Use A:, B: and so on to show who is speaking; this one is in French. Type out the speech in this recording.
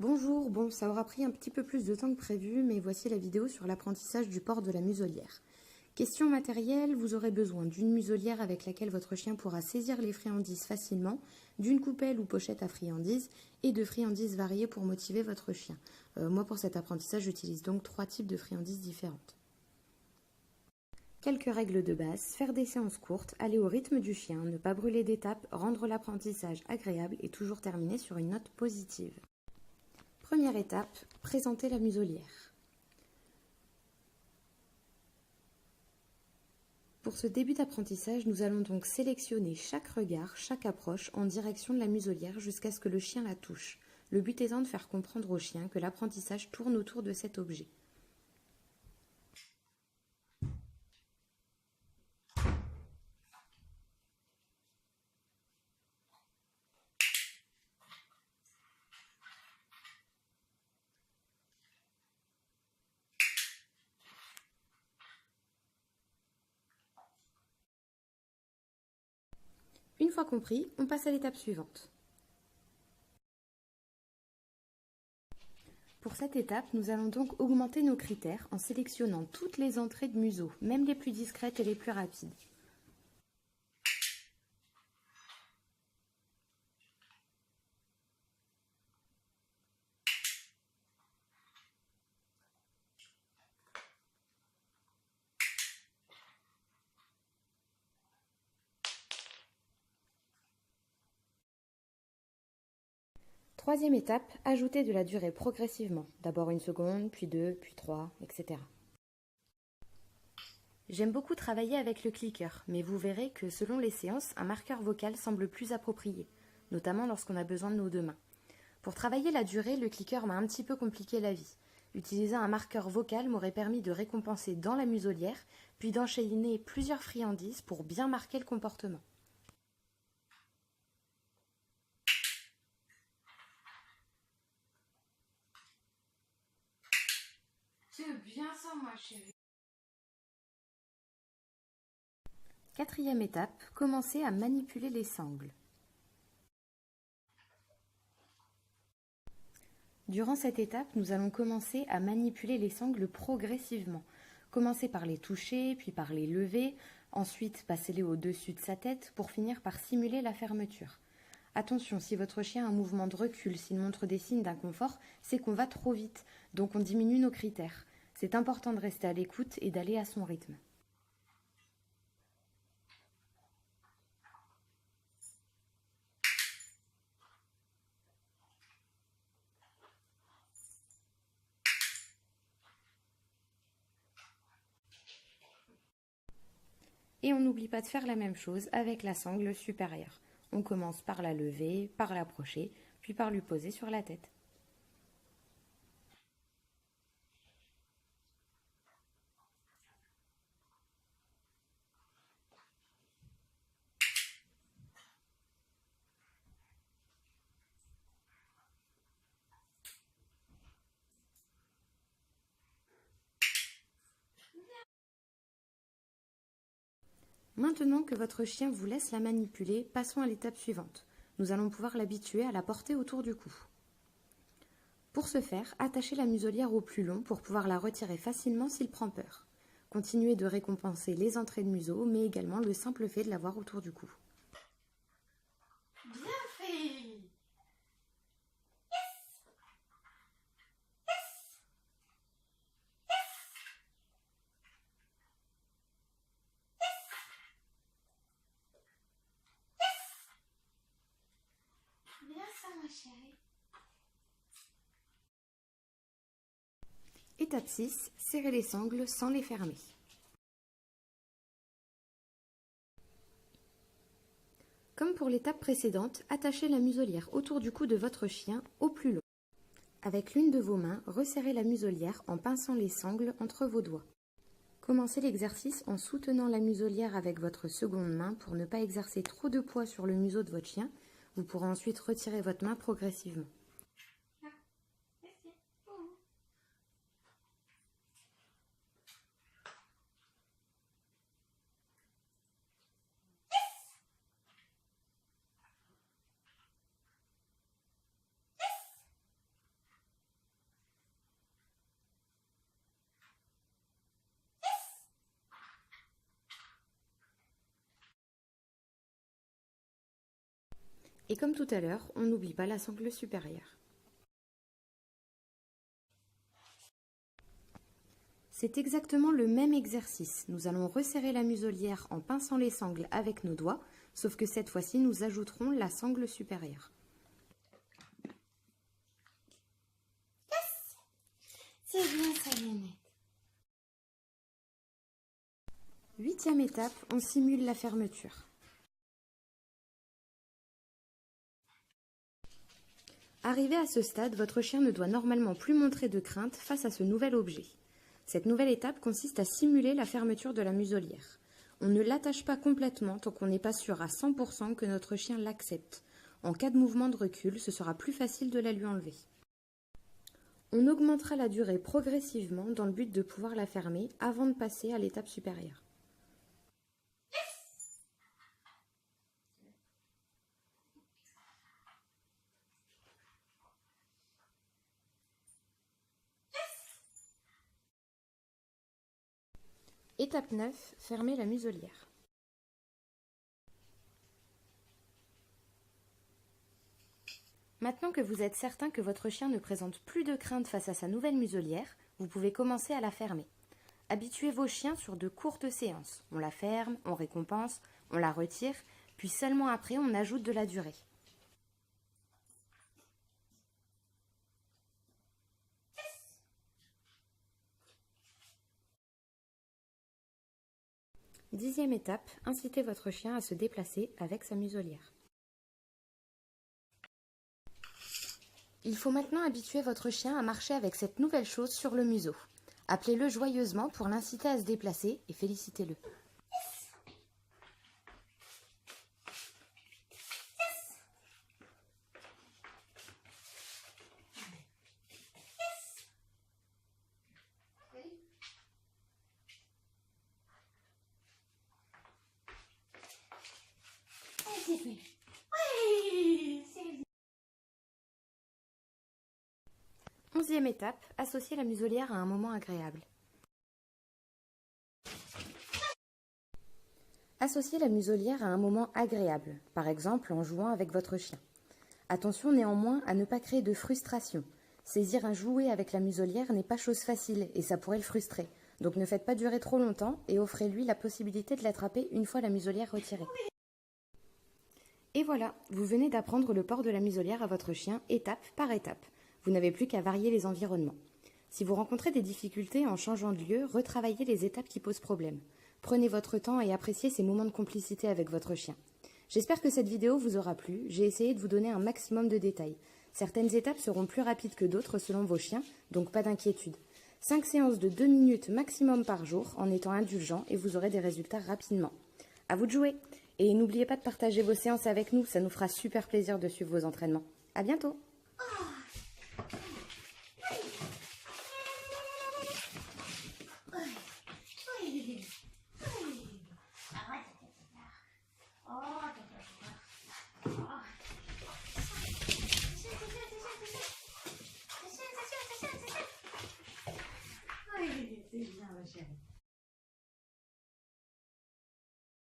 A: Bonjour, bon, ça aura pris un petit peu plus de temps que prévu, mais voici la vidéo sur l'apprentissage du port de la muselière. Question matérielle, vous aurez besoin d'une muselière avec laquelle votre chien pourra saisir les friandises facilement, d'une coupelle ou pochette à friandises et de friandises variées pour motiver votre chien. Moi, pour cet apprentissage, j'utilise donc 3 types de friandises différentes. Quelques règles de base, faire des séances courtes, aller au rythme du chien, ne pas brûler d'étapes, rendre l'apprentissage agréable et toujours terminer sur une note positive. Première étape, présenter la muselière. Pour ce début d'apprentissage, nous allons donc sélectionner chaque regard, chaque approche en direction de la muselière jusqu'à ce que le chien la touche. Le but étant de faire comprendre au chien que l'apprentissage tourne autour de cet objet. Une fois compris, on passe à l'étape suivante. Pour cette étape, nous allons donc augmenter nos critères en sélectionnant toutes les entrées de museau, même les plus discrètes et les plus rapides. Troisième étape, ajouter de la durée progressivement. D'abord 1 seconde, puis 2, puis 3, etc. J'aime beaucoup travailler avec le clicker, mais vous verrez que selon les séances, un marqueur vocal semble plus approprié, notamment lorsqu'on a besoin de nos deux mains. Pour travailler la durée, le clicker m'a un petit peu compliqué la vie. Utiliser un marqueur vocal m'aurait permis de récompenser dans la muselière, puis d'enchaîner plusieurs friandises pour bien marquer le comportement.
B: C'est bien ça, ma chérie.
A: Quatrième étape, commencer à manipuler les sangles. Durant cette étape, nous allons commencer à manipuler les sangles progressivement. Commencer par les toucher, puis par les lever, ensuite passer-les au-dessus de sa tête pour finir par simuler la fermeture. Attention, si votre chien a un mouvement de recul, s'il montre des signes d'inconfort, c'est qu'on va trop vite, donc on diminue nos critères. C'est important de rester à l'écoute et d'aller à son rythme. Et on n'oublie pas de faire la même chose avec la sangle supérieure. On commence par la lever, par l'approcher, puis par lui poser sur la tête. Maintenant que votre chien vous laisse la manipuler, passons à l'étape suivante. Nous allons pouvoir l'habituer à la porter autour du cou. Pour ce faire, attachez la muselière au plus long pour pouvoir la retirer facilement s'il prend peur. Continuez de récompenser les entrées de museau, mais également le simple fait de l'avoir autour du cou.
B: Bien fait. Bien ça, ma chérie.
A: Étape 6, serrez les sangles sans les fermer. Comme pour l'étape précédente, attachez la muselière autour du cou de votre chien au plus long. Avec l'une de vos mains, resserrez la muselière en pinçant les sangles entre vos doigts. Commencez l'exercice en soutenant la muselière avec votre seconde main pour ne pas exercer trop de poids sur le museau de votre chien. Vous pourrez ensuite retirer votre main progressivement. Et comme tout à l'heure, on n'oublie pas la sangle supérieure. C'est exactement le même exercice. Nous allons resserrer la muselière en pinçant les sangles avec nos doigts, sauf que cette fois-ci, nous ajouterons la sangle supérieure.
B: Yes! C'est bien ça, Lionette.
A: 8e étape, on simule la fermeture. Arrivé à ce stade, votre chien ne doit normalement plus montrer de crainte face à ce nouvel objet. Cette nouvelle étape consiste à simuler la fermeture de la muselière. On ne l'attache pas complètement tant qu'on n'est pas sûr à 100% que notre chien l'accepte. En cas de mouvement de recul, ce sera plus facile de la lui enlever. On augmentera la durée progressivement dans le but de pouvoir la fermer avant de passer à l'étape supérieure. Étape 9, fermer la muselière. Maintenant que vous êtes certain que votre chien ne présente plus de crainte face à sa nouvelle muselière, vous pouvez commencer à la fermer. Habituez vos chiens sur de courtes séances. On la ferme, on récompense, on la retire, puis seulement après on ajoute de la durée. Dixième étape, incitez votre chien à se déplacer avec sa muselière. Il faut maintenant habituer votre chien à marcher avec cette nouvelle chose sur le museau. Appelez-le joyeusement pour l'inciter à se déplacer et félicitez-le.
B: C'est fait. Oui, c'est bien.
A: 11e étape, associez la muselière à un moment agréable. Associez la muselière à un moment agréable, par exemple en jouant avec votre chien. Attention néanmoins à ne pas créer de frustration. Saisir un jouet avec la muselière n'est pas chose facile et ça pourrait le frustrer. Donc ne faites pas durer trop longtemps et offrez-lui la possibilité de l'attraper une fois la muselière retirée. Et voilà, vous venez d'apprendre le port de la muselière à votre chien étape par étape. Vous n'avez plus qu'à varier les environnements. Si vous rencontrez des difficultés en changeant de lieu, retravaillez les étapes qui posent problème. Prenez votre temps et appréciez ces moments de complicité avec votre chien. J'espère que cette vidéo vous aura plu. J'ai essayé de vous donner un maximum de détails. Certaines étapes seront plus rapides que d'autres selon vos chiens, donc pas d'inquiétude. 5 séances de 2 minutes maximum par jour en étant indulgent et vous aurez des résultats rapidement. À vous de jouer! Et n'oubliez pas de partager vos séances avec nous, ça nous fera super plaisir de suivre vos entraînements. À bientôt!